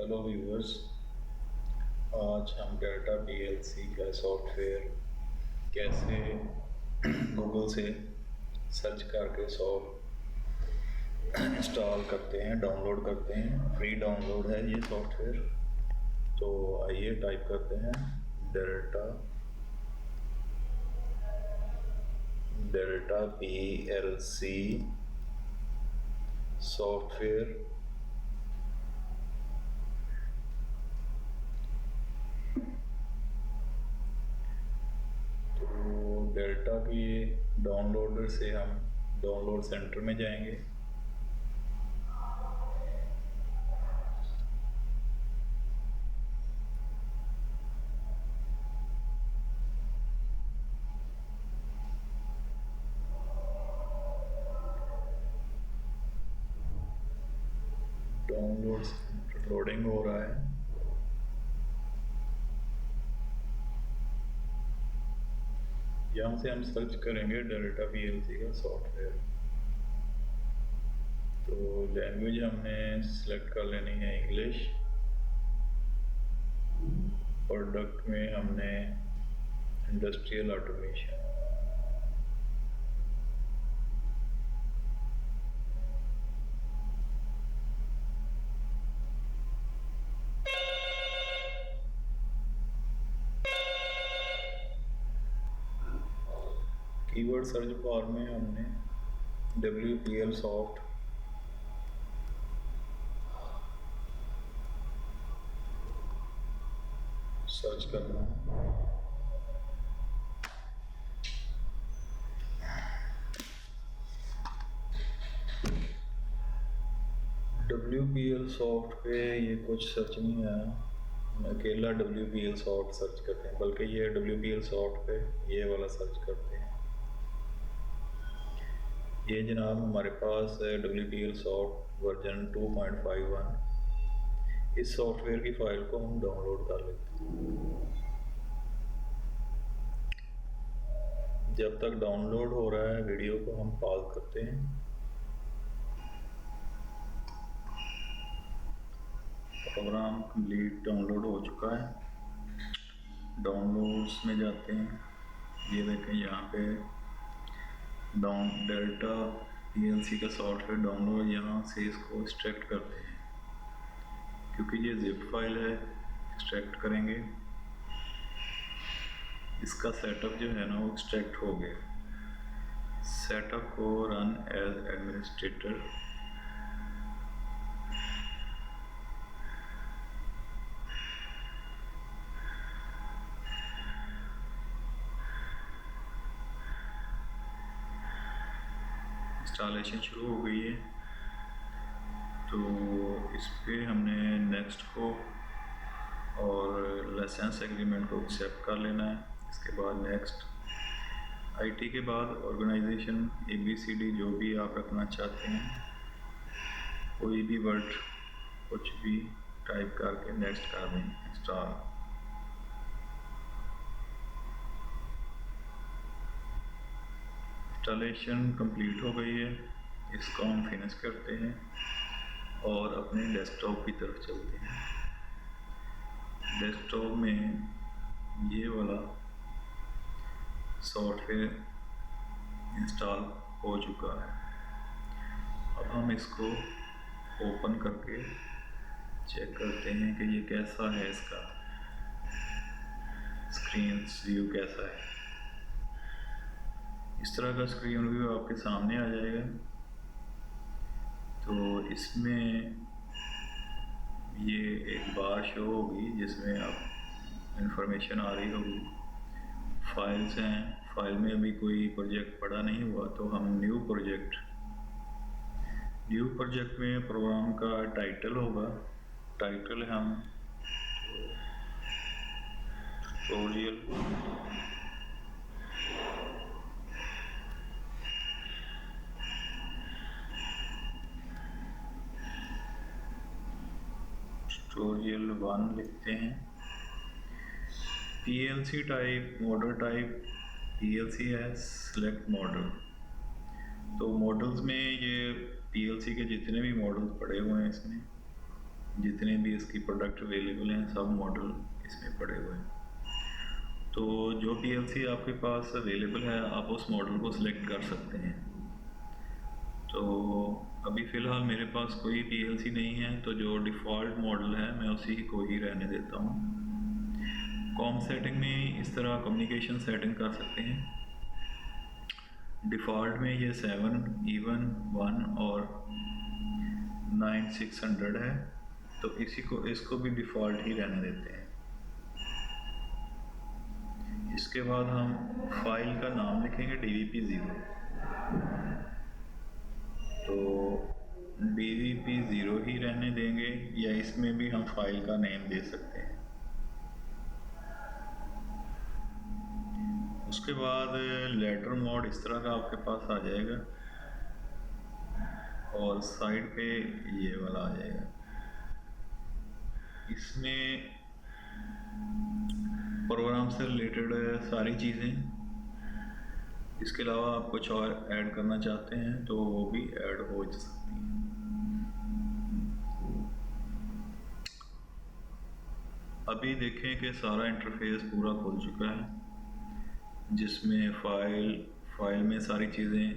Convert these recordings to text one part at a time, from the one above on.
Hello viewers. आज हम data PLC का सॉफ्टवेयर कैसे गूगल से सर्च करके इंस्टॉल करते हैं, डाउनलोड करते हैं। फ्री डाउनलोड है ये सॉफ्टवेयर। तो आइए टाइप करते हैं डाटा पीएलसी सॉफ्टवेयर। डेल्टा की डाउनलोडर से हम डाउनलोड सेंटर में जाएंगे। डाउनलोड लोडिंग हो रहा है। यहाँ से हम सर्च करेंगे डाटा पीएलसी का सॉफ्टवेयर। तो लैंग्वेज हमने सिलेक्ट कर लेनी है इंग्लिश। प्रोडक्ट में हमने industrial automation. Keyword search bar में हमने WPL सॉफ्ट सर्च करना है। WPL सॉफ्ट पे ये कुछ सर्च नहीं आया। अकेला WPL सॉफ्ट सर्च करते हैं, बल्कि ये WPL सॉफ्ट पे ये वाला सर्च करते हैं। ये जनाब हमारे पास है WPL सॉफ्ट वर्जन 2.51। इस सॉफ्टवेयर की फ़ाइल को हम डाउनलोड कर लेते हैं। जब तक डाउनलोड हो रहा है वीडियो को हम पॉज करते हैं। प्रोग्राम कंप्लीट डाउनलोड हो चुका है। डाउनलोड्स में जाते हैं। ये देखें यहाँ पे डाटा पीएलसी का सॉफ्टवेयर डाउनलोड। यहाँ से इसको एक्सट्रैक्ट करते हैं, क्योंकि ये जिप फाइल है। एक्सट्रैक्ट करेंगे। इसका सेटअप जो है ना वो एक्सट्रैक्ट हो गया। सेटअप को रन एज एडमिनिस्ट्रेटर। इंस्टॉलेशन शुरू हो गई है। तो इस पे हमने नेक्स्ट को और लाइसेंस एग्रीमेंट को एक्सेप्ट कर लेना है। इसके बाद नेक्स्ट। आईटी के बाद ऑर्गेनाइजेशन ABCD जो भी आप रखना चाहते हैं, कोई भी वर्ड कुछ भी टाइप करके नेक्स्ट कर दें। इंस्टॉल। इंस्टॉलेशन कंप्लीट हो गई है। इसको हम फिनिश करते हैं और अपने डेस्कटॉप की तरफ चलते हैं। डेस्कटॉप में ये वाला सॉफ्टवेयर इंस्टॉल हो चुका है। अब हम इसको ओपन करके चेक करते हैं कि ये कैसा है, इसका स्क्रीन व्यू कैसा है। इस तरह का स्क्रीन व्यू आपके सामने आ जाएगा। तो इसमें ये एक बार शो होगी जिसमें आप इंफॉर्मेशन आ रही होगी। फाइल्स हैं। फाइल में अभी कोई प्रोजेक्ट पड़ा नहीं हुआ, तो हम न्यू प्रोजेक्ट में प्रोग्राम का टाइटल होगा। टाइटल हम ट्यूटोरियल 1 लिखते हैं। PLC type, model type PLC है। Select model. तो मॉडल्स में ये पीएलसी के जितने भी मॉडल्स पड़े हुए हैं इसमें जितने भी इसकी प्रोडक्ट अवेलेबल हैं सब मॉडल इसमें पड़े हुए हैं। तो जो पीएलसी आपके पास अवेलेबल है आप उस मॉडल को सिलेक्ट कर सकते हैं। तो अभी फ़िलहाल मेरे पास कोई पीएलसी नहीं है, तो जो डिफ़ॉल्ट मॉडल है मैं उसी को ही रहने देता हूँ। कॉम सेटिंग में इस तरह कम्युनिकेशन सेटिंग कर सकते हैं। डिफ़ॉल्ट में ये 7, even 1 और 9600 है, तो इसको भी डिफ़ॉल्ट ही रहने देते हैं। इसके बाद हम फाइल का नाम लिखेंगे DVP0, तो DVP0 ही रहने देंगे, या इसमें भी हम फाइल का नेम दे सकते हैं। उसके बाद लेटर मोड इस तरह का आपके पास आ जाएगा और साइड पे ये वाला आ जाएगा। इसमें प्रोग्राम से रिलेटेड सारी चीज़ें, इसके अलावा आप कुछ और ऐड करना चाहते हैं तो वो भी ऐड हो सकती हैं। अभी देखें कि सारा इंटरफेस पूरा खुल चुका है, जिसमें फाइल में सारी चीज़ें,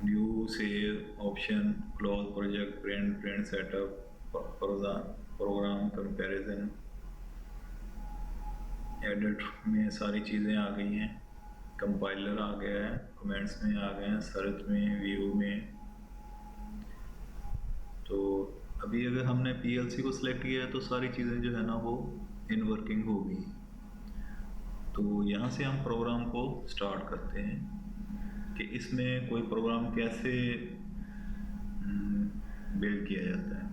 new, save, option, close project, print setup, program comparison, edit में सारी चीज़ें आ गई हैं, कंपाइलर आ गया है, कमेंट्स में आ गए हैं, सर्च में, व्यू में। तो अभी अगर हमने पीएलसी को सिलेक्ट किया है तो सारी चीज़ें जो है ना वो इन वर्किंग होगी। तो यहाँ से हम प्रोग्राम को स्टार्ट करते हैं कि इसमें कोई प्रोग्राम कैसे बिल्ड किया जाता है।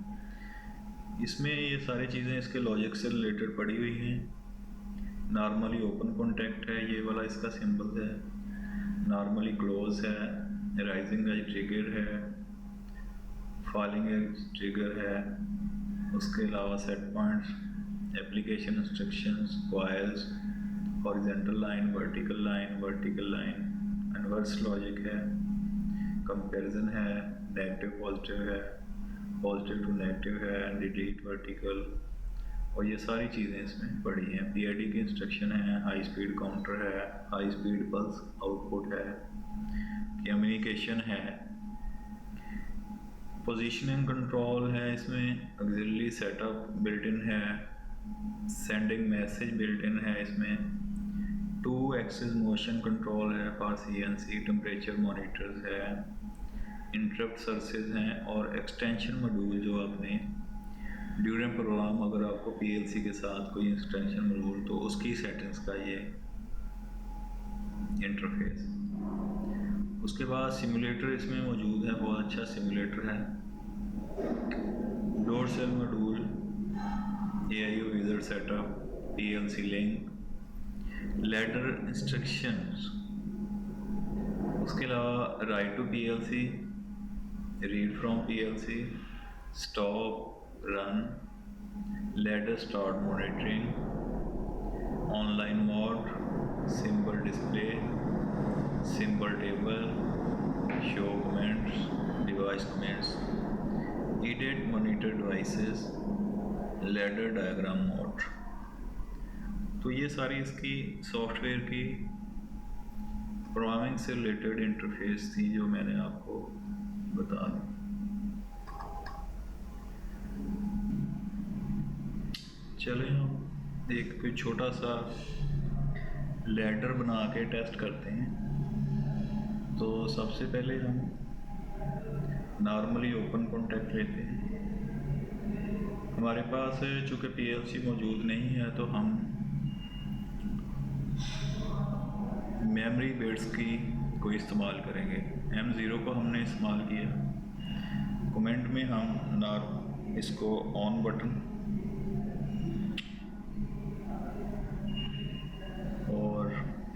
इसमें ये सारी चीज़ें इसके लॉजिक से रिलेटेड पड़ी हुई हैं। नॉर्मली ओपन कॉन्टैक्ट है, ये वाला इसका सिंबल है। नॉर्मली क्लोज है, राइजिंग एज ट्रिगर है, फॉलिंग एज ट्रिगर है। उसके अलावा set points, application instructions, coils, horizontal line, vertical line, inverse logic है, कंपैरिजन है, नेगेटिव पॉजिटिव है, पॉजिटिव टू नेगेटिव है, डिलीट वर्टिकल, और ये सारी चीज़ें इसमें पड़ी हैं। पीआईडी की इंस्ट्रक्शन है, हाई स्पीड काउंटर है, हाई स्पीड पल्स आउटपुट है, कम्युनिकेशन है, पोजीशनिंग कंट्रोल है, इसमें ऑक्सिलरी सेटअप बिल्ट इन है, सेंडिंग मैसेज बिल्ट इन है, इसमें 2 एक्सिस मोशन कंट्रोल है फॉर CNC, टेम्परेचर मॉनिटर्स है, इंटरप्ट सर्विसेज हैं, और एक्सटेंशन मॉड्यूल जो आपने ड्यूरिंग प्रोग्राम, अगर आपको PLC के साथ कोई एक्सटेंशन मॉड्यूल, तो उसकी सेटिंग्स का ये इंटरफेस। उसके बाद सिमुलेटर इसमें मौजूद है, बहुत अच्छा सिमुलेटर है। Door cell module, AIO wizard setup, PLC link, ladder instructions. उसके अलावा write to PLC, read from PLC, stop, run, ladder start monitoring, online mode, symbol display, symbol table, show comments, device comments, edit monitor devices, ladder diagram mode. तो ये सारी इसकी software की programming से related interface थी जो मैंने आपको बता दी। चलें हम एक कोई छोटा सा लेडर बना के टेस्ट करते हैं। तो सबसे पहले हम नॉर्मली ओपन कॉन्टैक्ट लेते हैं। हमारे पास चूँकि PLC मौजूद नहीं है तो हम मेमोरी बिट्स की को इस्तेमाल करेंगे। M0 को हमने इस्तेमाल किया। कमेंट में हम इसको ऑन बटन और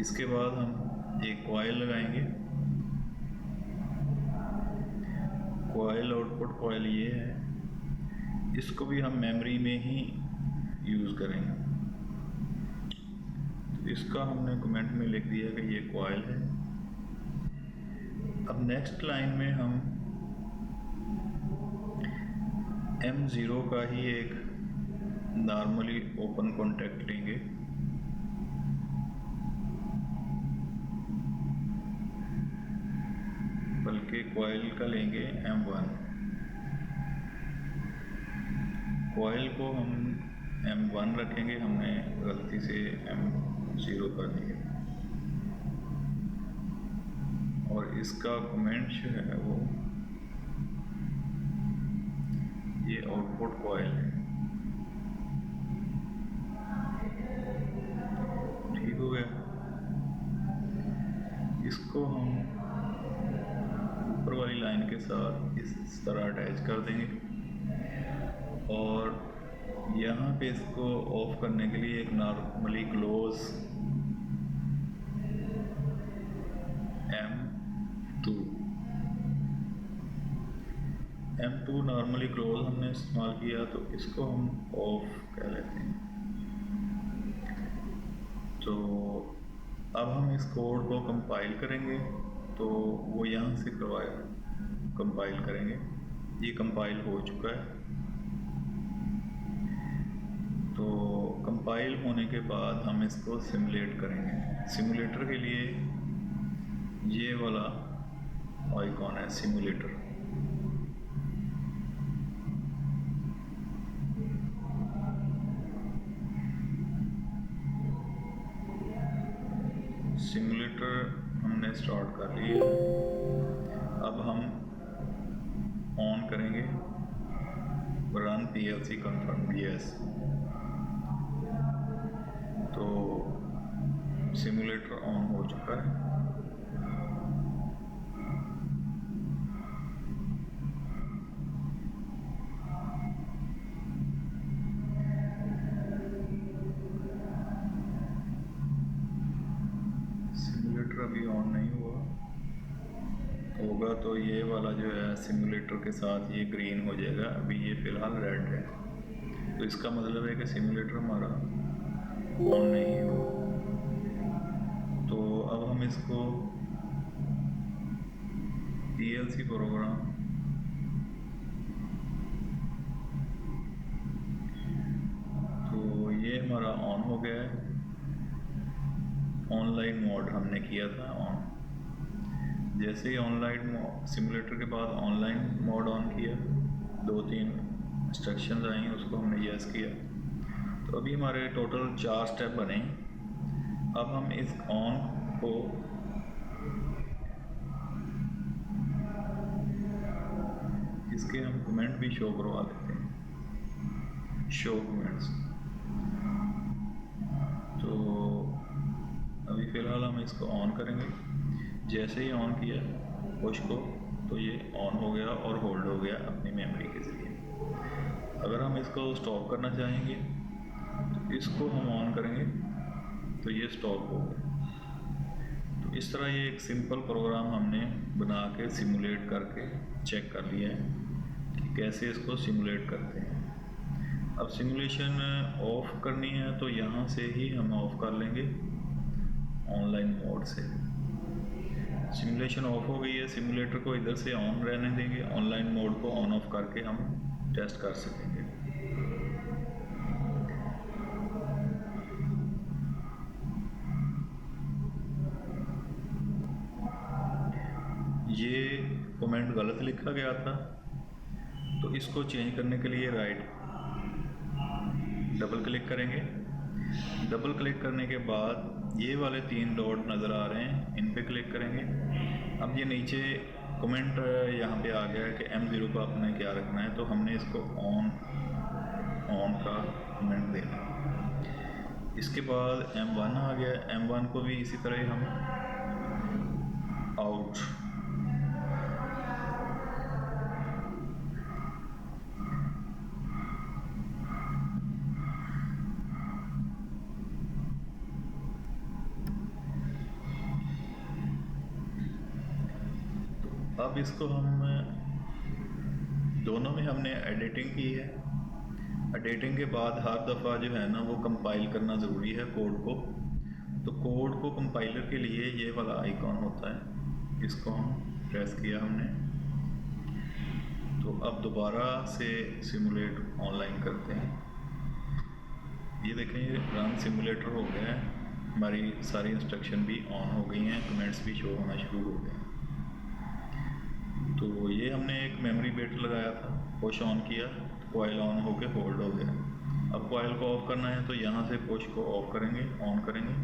इसके बाद हम एक कॉइल लगाएंगे। कॉइल आउटपुट कॉइल ये है, इसको भी हम मेमोरी में ही यूज़ करेंगे। तो इसका हमने कमेंट में लिख दिया कि ये कॉइल है। अब नेक्स्ट लाइन में हम M0 का ही एक नॉर्मली ओपन कॉन्टैक्ट लेंगे, बल्कि कॉइल का लेंगे M1। कॉइल को हम M1 रखेंगे, हमने गलती से M0 कर दिया। और इसका कमेंट जो है वो ये आउटपुट कॉइल है, ठीक हो गया। इसको हम ऊपर वाली लाइन के साथ इस तरह अटैच कर देंगे और यहाँ पे इसको ऑफ करने के लिए एक normally close M2 normally close हमने इस्तेमाल किया, तो इसको हम ऑफ कह लेते हैं। तो अब हम इस कोड को कंपाइल करेंगे, तो वो यहाँ से कंपाइल करेंगे। ये कंपाइल हो चुका है। तो कंपाइल होने के बाद हम इसको सिमुलेट करेंगे। सिमुलेटर के लिए ये वाला आइकॉन है, सिमुलेटर। सिमुलेटर हमने स्टार्ट कर लिया। अब हम ऑन करेंगे रन PLC confirm yes। तो सिमुलेटर ऑन हो चुका है। सिमुलेटर अभी ऑन नहीं होगा तो ये वाला जो है सिमुलेटर के साथ ये ग्रीन हो जाएगा। अभी ये फ़िलहाल रेड है, तो इसका मतलब है कि सिमुलेटर हमारा ऑन नहीं हुआ। तो अब हम इसको PLC प्रोग्राम तो ये हमारा ऑन हो गया है। ऑनलाइन मोड हमने किया था ऑन। जैसे ही ऑनलाइन सिमुलेटर के बाद ऑनलाइन मोड ऑन किया, 2-3 इंस्ट्रक्शंस आई, उसको हमने यस किया। तो अभी हमारे टोटल 4 स्टेप बने। अब हम इस ऑन को इसके हम कमेंट भी शो करवा देते हैं, शो कमेंट्स। तो अभी फ़िलहाल हम इसको ऑन करेंगे। जैसे ही ऑन किया पुश को, तो ये ऑन हो गया और होल्ड हो गया अपनी मेमोरी के ज़रिए। अगर हम इसको स्टॉप करना चाहेंगे तो इसको हम ऑन करेंगे तो ये स्टॉप हो गया। तो इस तरह ये एक सिंपल प्रोग्राम हमने बना के सिमुलेट करके चेक कर लिया है कि कैसे इसको सिमुलेट करते हैं। अब सिमुलेशन ऑफ करनी है तो यहाँ से ही हम ऑफ कर लेंगे ऑनलाइन मोड से। सिमुलेशन ऑफ हो गई है, सिमुलेटर को इधर से ऑन रहने देंगे, ऑनलाइन मोड को ऑन ऑफ करके हम टेस्ट कर सकेंगे। ये कमेंट गलत लिखा गया था, तो इसको चेंज करने के लिए राइट डबल क्लिक करेंगे। डबल क्लिक करने के बाद ये वाले 3 डॉट नज़र आ रहे हैं, इन पे क्लिक करेंगे। अब ये नीचे कमेंट यहाँ पे आ गया है कि M0 का आपने क्या रखना है, तो हमने इसको ऑन का कमेंट देना है। इसके बाद M1 आ गया, M1 को भी इसी तरह हम आउट। अब इसको हम दोनों में हमने एडिटिंग की है। एडिटिंग के बाद हर दफ़ा जो है ना वो कंपाइल करना ज़रूरी है कोड को। तो कोड को कंपाइलर के लिए ये वाला आइकॉन होता है, इसको हम प्रेस किया हमने। तो अब दोबारा से सिमुलेट ऑनलाइन करते हैं। ये देखें, ये रन सिमुलेटर हो गया है, हमारी सारी इंस्ट्रक्शन भी ऑन हो गई हैं, कमेंट्स भी शो होना शुरू हो गए हैं। तो ये हमने एक मेमोरी बिट लगाया था, पुश ऑन किया, कॉइल ऑन होके होल्ड हो गया। अब कॉइल को ऑफ करना है तो यहाँ से पुश को ऑफ करेंगे, ऑन करेंगे,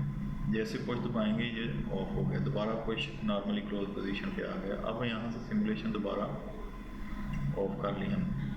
जैसे पुश दबाएंगे ये ऑफ हो गया, दोबारा पुश नॉर्मली क्लोज पोजीशन पे आ गया। अब यहाँ से सिमुलेशन दोबारा ऑफ कर ली हमने।